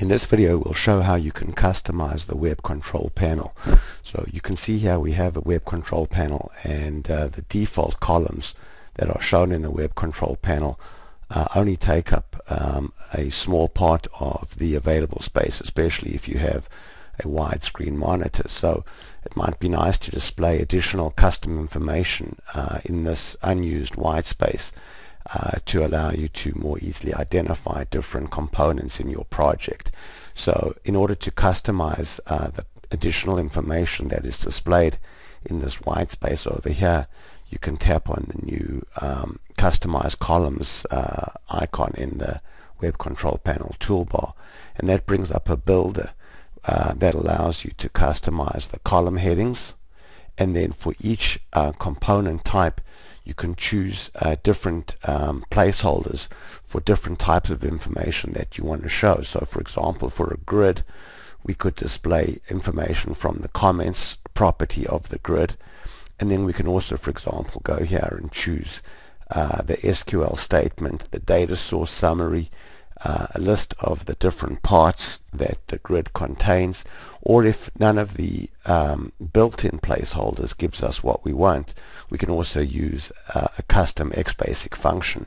In this video we'll show how you can customize the web control panel. So you can see here we have a web control panel, and the default columns that are shown in the web control panel only take up a small part of the available space, especially if you have a widescreen monitor. So it might be nice to display additional custom information in this unused white space to allow you to more easily identify different components in your project. So in order to customize the additional information that is displayed in this white space over here, you can tap on the new Customize Columns icon in the Web Control Panel toolbar, and that brings up a builder that allows you to customize the column headings, and then for each component type you can choose different placeholders for different types of information that you want to show. So for example, for a grid we could display information from the comments property of the grid, and then we can also, for example, go here and choose the SQL statement, the data source summary, a list of the different parts that the grid contains, or if none of the built-in placeholders gives us what we want, we can also use a custom XBasic function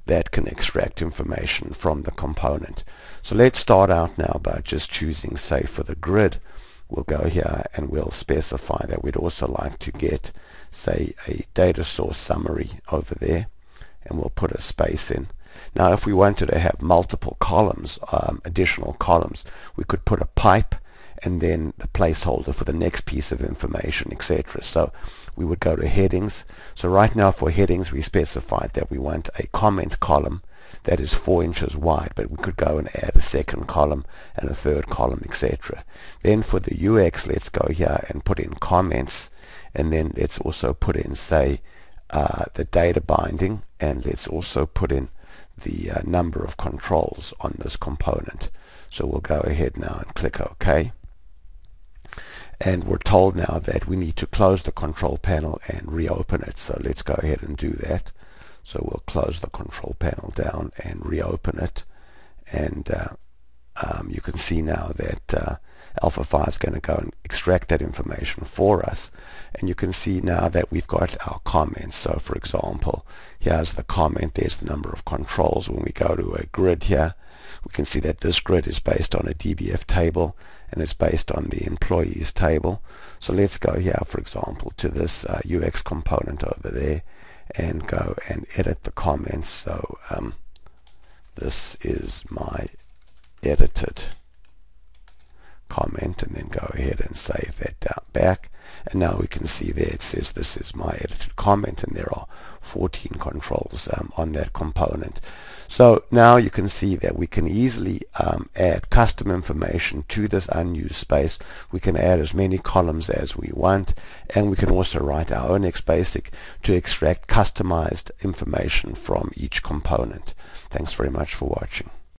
that can extract information from the component. So let's start out now by just choosing, say for the grid, we'll go here and we'll specify that we'd also like to get, say, a data source summary over there, and we'll put a space in. Now if we wanted to have multiple columns, additional columns, we could put a pipe and then the placeholder for the next piece of information, etc. So we would go to headings. So right now for headings we specified that we want a comment column that is 4 inches wide, but we could go and add a second column and a third column, etc. Then for the UX, let's go here and put in comments, and then let's also put in, say, the data binding, and let's also put in the number of controls on this component. So we'll go ahead now and click OK, and we're told now that we need to close the control panel and reopen it. So let's go ahead and do that. So we'll close the control panel down and reopen it, and you can see now that Alpha 5 is going to go and extract that information for us, and you can see now that we've got our comments. So for example, here's the comment, there's the number of controls. When we go to a grid here, we can see that this grid is based on a DBF table and it's based on the employees table. So let's go here, for example, to this UX component over there and go and edit the comments. So this is my edited comment, and then go ahead and save that down back, and now we can see there it says this is my edited comment, and there are 14 controls on that component. So now you can see that we can easily add custom information to this unused space. We can add as many columns as we want, and we can also write our own XBasic to extract customized information from each component. Thanks very much for watching.